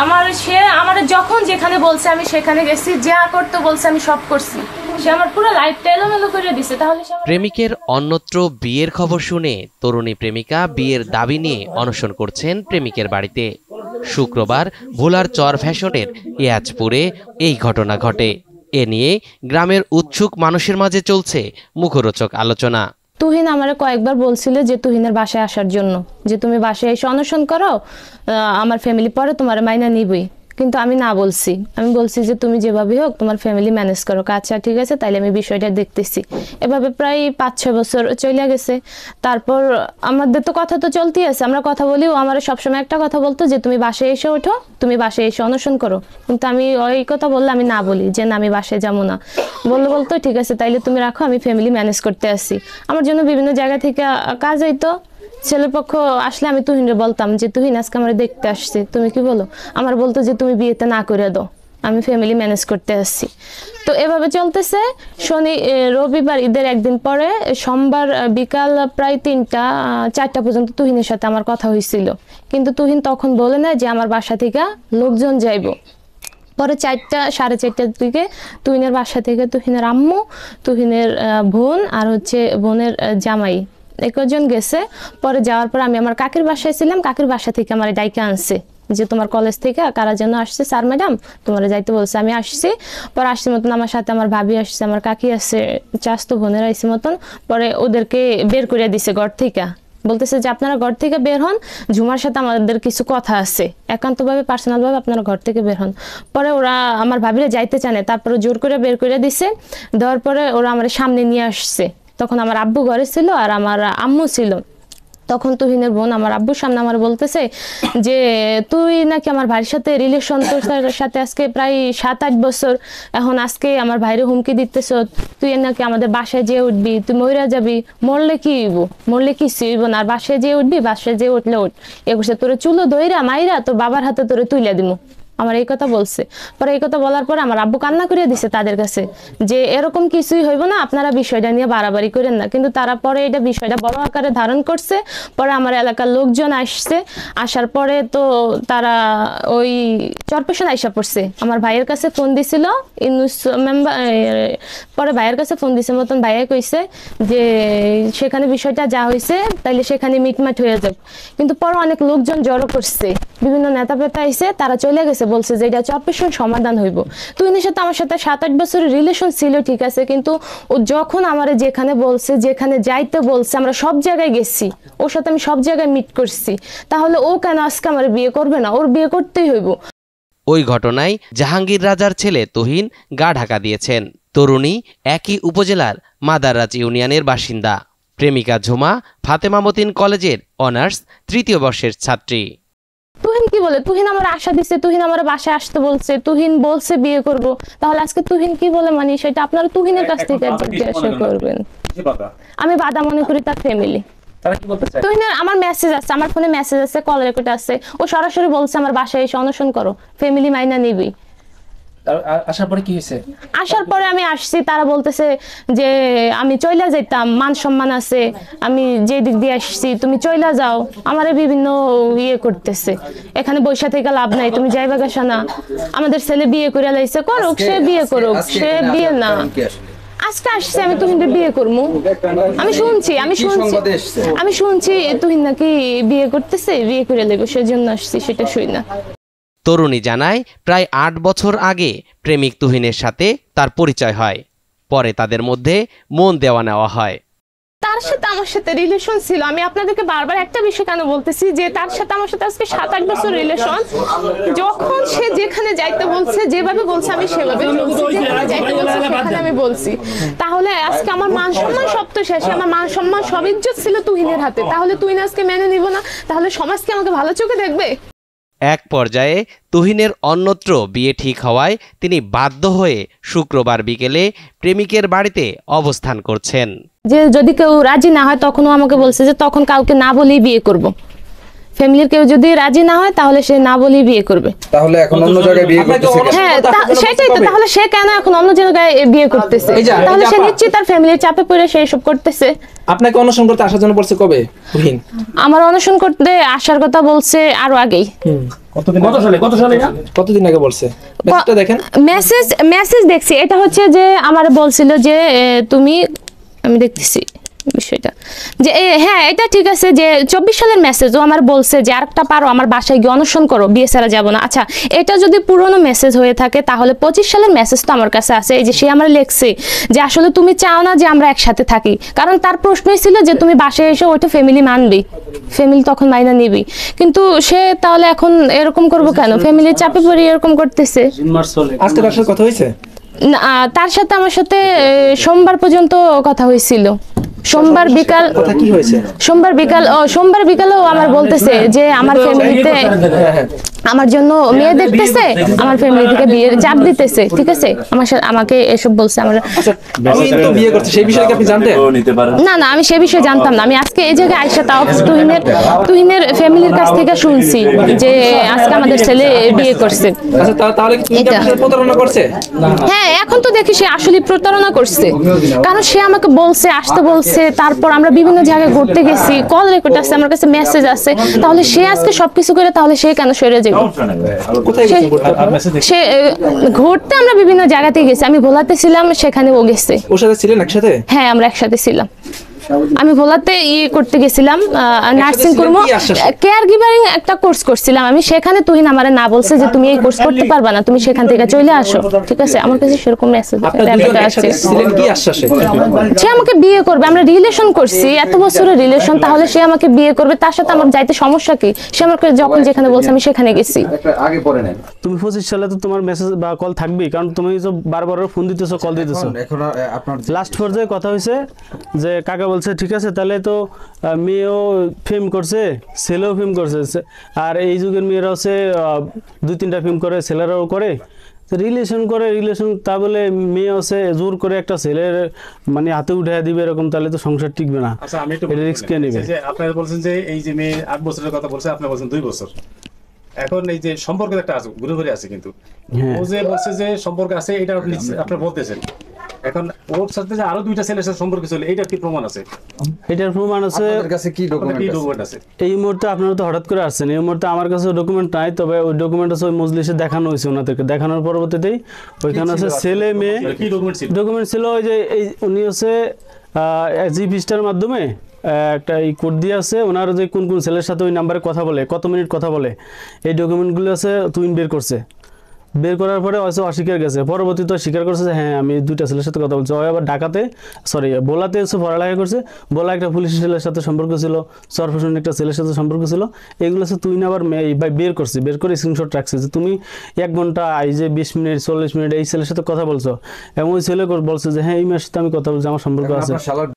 আমার যখন যেখানে বলছে আমি সেখানে গেছি, যা করতে বলছে আমি সব করছি। সে আমার পুরো লাইফটা এলোমেলো করে দিছে। তাহলে প্রেমিকের অন্যত্র বিয়ের খবর শুনে তরুণী প্রেমিকা বিয়ের দাবি নিয়ে অনশন করছেন প্রেমিকের বাড়িতে। শুক্রবার ভোলার চর ফ্যাশনের ইয়াজপুরে এই ঘটনা ঘটে। এ নিয়ে গ্রামের উৎসুক মানুষের মাঝে চলছে মুখরোচক আলোচনা। তুহিন আমারে কয়েকবার বলছিল যে তুহিনের বাসায় আসার জন্য, যে তুমি বাসায় এসে অনশন করো, আমার ফ্যামিলি পরে তোমার মাইনা নিবই। কিন্তু আমি না বলছি। আমি বলছি যে তুমি যেভাবে হোক তোমার ফ্যামিলি ম্যানেজ করো। আচ্ছা ঠিক আছে, তাইলে আমি বিষয়টা দেখতেছি। এভাবে প্রায় 5-6 বছর চলে গেছে। তারপর আমাদের তো কথা তো চলতেই আছে, আমরা কথা বলি। ও আমার সবসময় একটা কথা বলতো যে তুমি বাসায় এসে ওঠো, তুমি বাসায় এসে অনশন করো। কিন্তু আমি ওই কথা বললে আমি না বলি যে না, আমি বাসায় যাবো না। বলতো ঠিক আছে তাইলে তুমি রাখো, আমি ফ্যামিলি ম্যানেজ করতে আসি। আমার জন্য বিভিন্ন জায়গা থেকে কাজ হইতো। ছেলেপক্ষ আসলে আমি তুহিনরে বলতাম যে তুহিন আজকে আমার দেখতে আসছে, তুমি কি বলো? আমার বলতো যে তুমি বিয়েতে না করে দাও, আমি ফ্যামিলি ম্যানেজ করতে আসছি। তো এভাবে চলতেছে। রবিবার ঈদের একদিন পরে সোমবার বিকাল প্রায় 3টা-4টা পর্যন্ত তুহিনের সাথে আমার কথা হয়েছিল। কিন্তু তুহিন তখন বলে না যে আমার বাসা থেকে লোকজন যাইব। পরে 4টা-4:30টার দিকে তুহিনের বাসা থেকে তুহিনের আম্মু, তুহিনের বোন আর বোনের জামাই একজন গেছে। পরে যাওয়ার পর আমি আমার কাকির বাসায় ছিলাম। কাকির বাসা থেকে আমার ডাইকে আনছে যে তোমার কলেজ থেকে কারা যেন আসছে, স্যার ম্যাডাম তোমার যাইতে বলছে। আমি আসছি। পরে আসছি মতন আমার সাথে আমার ভাবি আসছে, আমার কাকি আসছে, চাচতো বোনের আইসি মতন। পরে ওদেরকে বের করে দিছে ঘর থেকে। বলতেছে যে আপনারা ঘর থেকে বের হন, ঝুমার সাথে আমাদের কিছু কথা আছে, একান্তভাবে পার্সোনালভাবে আপনারা ঘর থেকে বের হন। পরে ওরা আমার ভাবিরা যাইতে চায় না, তারপরে জোর করে বের করে দিছে। দেওয়ার পরে ওরা আমার সামনে নিয়ে আসছে। তখন আমার আব্বু ঘরে ছিল আর আমার আম্মু ছিল। তখন তুহিনের বোন আমার আব্বুর সামনে আমার বলতেছে যে তুই নাকি আমার ভাইয়ের সাথে রিলেশন, তোর সাথে আজকে প্রায় 7-8 বছর, এখন আজকে আমার ভাইরে হুমকি দিতেছ, তুই নাকি আমাদের বাসায় যেয়ে উঠবি, তুই মইরা যাবি, মরলে কি হইব, মরলে কি হইব না, আর বাসায় যেয়ে উঠবি, বাসায় যেয়ে উঠলে উঠ, একুশে তোরে চুলো ধইরা মাইরা তোর বাবার হাতে তোরে তুইলা দিমু। আমার এই কথা বলছে। পরে এই কথা বলার পর আমার আব্বু কান্না করে দিছে তাদের কাছে যে এরকম কিছুই হইব না, আপনারা বিষয়টা নিয়ে বাড়াবাড়ি করেন না। কিন্তু তারা পরে এটা বিষয়টা বড় আকারে ধারণ করছে। পরে আমার এলাকার লোকজন আসছে। আসার পরে তো তারা ওই চরপেশন আইসা পড়ছে। আমার ভাইয়ের কাছে ফোন দিছিল ইউনুস মেম্বার। পরে ভাইয়ের কাছে ফোন দিছে মতন ভাইয়া কইছে যে সেখানে বিষয়টা যা হয়েছে তাইলে সেখানে মিটমাট হয়ে যাবে। কিন্তু পরে অনেক লোকজন জড়ো করছে, বিভিন্ন নেতা পেতা আইছে, তারা চলে গেছে, বলছে যে এটা চরপেশন সমাধান হইব। তুহিনের সাথে আমার সাথে 7-8 বছরের রিলেশন ছিল, ঠিক আছে, কিন্তু ও যখন আমারে যেখানে বলছে, যেখানে যাইতে বলছে, আমরা সব জায়গায় গেছি, ওর সাথে আমি সব জায়গায় মিট করছি, তাহলে ও কেন আজকে আমার বিয়ে করবে না? ওর বিয়ে করতেই হইব। ওই ঘটনায় জাহাঙ্গীর রাজার ছেলে তুহিন গা ঢাকা দিয়েছেন। তরুণী একই উপজেলার মাদাররাজ ইউনিয়নের বাসিন্দা। প্রেমিকা ঝুমা ফাতেমা মতিন কলেজের অনার্স 3য় বর্ষের ছাত্রী। তুহিন কি বলে? তুহিন আমার আশা দিচ্ছে, তুহিন আমার বাসায় আসতে বলছে, তুহিন বলছে বিয়ে করব। তাহলে আজকে তুহিন কি বলে মানে সেটা আপনারা তুহিনের কাছ থেকে জিজ্ঞাসা করবেন। আমি বাধা মনে করি তার ফ্যামিলি। তুহিনের আমার মেসেজ আছে, আমার ফোনে মেসেজ আছে, কল রেকর্ড আছে। ও সরাসরি বলছে আমার বাসায় এসে অনশন করো, ফ্যামিলি মাইনা নিবি। আসার পরে কি হয়েছে? আসার পরে আমি আসছি, তারা বলতেছে যে আমি চইলা যাইতাম, মান সম্মান আছে, আমি যে দিক দিয়ে আসছি, তুমি চইলা যাও। আমারে বিভিন্ন ইয়ে করতেছে, এখানে বৈশা থেকে লাভ নাই, তুমি যাইবা গেছো না, আমাদের ছেলে বিয়ে করে লাইছে, করুক, সে বিয়ে করুক, সে বিয়ে না। আজকে আসছে আমি তুহিনকে বিয়ে করবো। আমি শুনছি তুহিন নাকি বিয়ে করতেছে, বিয়ে করে লেবো, সেজন্য আসছি, সেটা শুই না। তরুণী জানায় প্রায় 8 বছর আগে প্রেমিক তুহিনের সাথে তার পরিচয় হয়। পরে তাদের মধ্যে মন দেওয়া নেওয়া হয়। তার সাথে আমার সাথে রিলেশন ছিল। আমি আপনাদেরকে বারবার একটা বিষয় কেন বলতেছি যে তার সাথে আমার সাথে আজকে 7-8 বছর রিলেশন। যখন সে যেখানে যাইতে বলছে, যেভাবে বলছে আমি সেভাবে আমি বলছি। তাহলে আজকে আমার মান সম্মান সব তো শেষে, আমার মান সম্মান সব ইজ্জত ছিল তুহিনের হাতে। তাহলে তুহিন আজকে মেনে নিব না, তাহলে সমাজ কি আমাকে ভালো চোখে দেখবে? এক পর্যায়ে তুহিনের অন্যত্র বিয়ে ঠিক হওয়ায় তিনি বাধ্য হয়ে শুক্রবার বিকেলে প্রেমিকের বাড়িতে অবস্থান করছেন। যে যদি কেউ রাজি না হয় তখনও আমাকে বলছে যে তখন কাউকে না বলেই বিয়ে করব। ফ্যামিলির কেউ যদি রাজি না হয় তাহলে সে না বলেই বিয়ে করবে। তাহলে এখন অন্য জায়গায় বিয়ে করতেছে কেন? হ্যাঁ সেটাই তো, তাহলে সে কেন এখন অন্য জায়গায় বিয়ে করতেছে? এই যে- তাহলে এই যে সে আপা- নিশ্চয়ই তার ফ্যামিলির চাপে পড়ে সে এসব করতেছে। আপনাকে অনশন করতে আসার জন্য বলছে কবে তুহিন? আমার অনশন করতে আসার কথা বলছে আরো আগেই। কতদিন আগে বলছে? মেসেজটা দেখেন। মেসেজ দেখছি, এটা হচ্ছে যে আমার বলছিল যে তুমি, আমি দেখতেছি বিষয়টা যে হ্যাঁ এটা ঠিক আছে যে 24 সালের মেসেজ, ও আমার বলছে যে আরেকটা পারো আমার বাসায় গিয়ে অনশন করো, বিয়ে ছাড়া যাবো না। আচ্ছা এটা যদি পুরনো মেসেজ হয়ে থাকে তাহলে 25 সালের মেসেজ তো আমার কাছে আছে। এই যে সে আমার লেখছে যে আসলে তুমি চাও না যে আমরা একসাথে থাকি, কারণ তার প্রশ্নই ছিল যে তুমি বাসায় এসে ওইটা ফ্যামিলি মানবি, ফ্যামিলি তখন মাইনা নিবি, কিন্তু সে তাহলে এখন এরকম করবো কেন? ফ্যামিলির চাপে পড়ে এরকম করতেছে। আজকে তার সাথে কথা হয়েছে? না, তার সাথে আমার সাথে সোমবার পর্যন্ত কথা হয়েছিল। সোমবার বিকাল কথা কি হয়েছে? সোমবার বিকালেও আমার বলতেছে যে আমার ফ্যামিলিতে আমার জন্য মেয়ে দেখতেছে, আমার ফ্যামিলি থেকে বিয়ের চাপ দিতেছে, ঠিক আছে? আমাকে এসব বলছে। আমার আচ্ছা তুহিন তো বিয়ে করছে, সেই বিষয়ে কি আপনি জানতেন? না আমি সে বিষয়ে জানতাম না। আমি আজকে এই জায়গায় আইসা তাও তুহিনের ফ্যামিলির কাছ থেকে শুনছি যে আজকে আমাদের ছেলে বিয়ে করছে। আচ্ছা তাহলে কি তুহিন আপনার সাথে প্রতারণা করছে? হ্যাঁ এখন তো দেখি সে আসলে প্রতারণা করছে, কারণ সে আমাকে বলছে, আসতে বলছে, তারপর আমরা বিভিন্ন জায়গায় ঘুরতে গেছি, কল রেকর্ড আছে, আমার কাছে মেসেজ আছে। তাহলে সে আজকে সবকিছু করে তাহলে সে কেন সরে যাবে? কোথায় গেছেন ঘুরতে আপনারা? সে ঘুরতে আমরা বিভিন্ন জায়গাতে গেছি, আমি ভোলাতে ছিলাম, সেখানে ও গেছে। ওর সাথে ছিলেন একসাথে? হ্যাঁ আমরা একসাথে ছিলাম। আমি ভোলাতে করতে গেছিলাম, নার্সিং করবো, কেয়ার গিভারিং একটা কোর্স করছিলাম আমি। সেখানে তুহিন আমারে না বলছে যে তুমি এই কোর্স করতে পারবা না, তুমি সেখান থেকে চলে আসো, ঠিক আছে? আমার কাছে সেরকম মেসেজ আপনারা দুজন একসাথে ছিলেন কি আশ্বাসে? সে আমাকে বিয়ে করবে, আমরা রিলেশন করছি, এত বছরের রিলেশন, তাহলে সে আমাকে বিয়ে করবে, তার সাথে আমার যাইতে সমস্যা কি? সে আমাকে যখন যেখানে বলছে আমি সেখানে গেছি। আগে পরে নেন। তুমি 25 সালে তো তোমার মেসেজ বা কল থাকবেই, কারণ তুমি তো বারবার ফোন দিতেছো, কল দিতেছো। এখন আপনার লাস্ট পর্যায়ে কথা হয়েছে যে কাকা বলছে ঠিক আছে তাহলে তো মেয়েও ফিল্ম করছে, ছেলেও ফিল্ম করছে, আর এই যুগের মেয়েরা হচ্ছে 2-3টা ফিল্ম করে, ছেলেরাও করে, রিলেশন করে, রিলেশন তা বলে মেয়ে হচ্ছে জোর করে একটা ছেলের মানে হাতে উঠে দিবে এরকম, তাহলে তো সংসার টিকবে না। আচ্ছা আমি একটু রিস্ক কে নেবে? যে আপনারা বলছেন যে এই যে মেয়ে 8 বছরের কথা বলছে, আপনি বলছেন 2 বছর। এখন এই যে সম্পর্কের একটা আছে, ঘুরে ঘুরে আছে, কিন্তু হ্যাঁ। ও যে বলছে যে সম্পর্ক আছে এটা আপনি বলতেছেন, এখন ওর সাথে যে আরো 2টা ছেলের সাথে সম্পর্ক ছিল, এইটার কি প্রমাণ আছে? এটার প্রমাণ আছে। আপনাদের কাছে কি আপনার কি ডকুমেন্ট আছে? ডকুমেন্ট আছে? এই মুহূর্তে আপনারা তো হঠাৎ করে আসছেন, এই মুহূর্তে আমার কাছে ডকুমেন্ট নাই, তবে ওই ডকুমেন্ট আছে ওই মজলিসে দেখানো হয়েছে ওনাদেরকে। দেখানোর পরবর্তীতেই ওইখানে আছে ছেলে মেয়ে কি ডকুমেন্ট ছিল? ডকুমেন্ট ছিল ওই যে এই উনি হচ্ছে জিপিস্টার মাধ্যমে একটা এই কোড দিয়ে আছে, ওনার যে কোন কোন ছেলের সাথে ওই নাম্বারে কথা বলে, কত মিনিট কথা বলে, এই ডকুমেন্টগুলো আছে তুইন বের করছে। বের করার পরে হয়তো অস্বীকার গেছে, পরবর্তীতে স্বীকার করছে যে হ্যাঁ আমি 2টা ছেলের সাথে কথা বলছি। ওই আবার ঢাকাতে বোলাতে এসে পড়ালেখা করছে, বোলা একটা পুলিশ ছেলের সাথে সম্পর্ক ছিল, সরফেশন একটা ছেলের সাথে সম্পর্ক ছিল। এগুলো হচ্ছে তুই আবার বের করছি, বের করে স্ক্রিনশট রাখছে যে তুমি 1 ঘন্টা এই যে 20 মিনিট 40 মিনিট এই ছেলের সাথে কথা বলছো, এবং ওই ছেলে বলছে যে হ্যাঁ এই মেয়ের সাথে আমি কথা বলছি, আমার সম্পর্ক আছে। আপনার শালার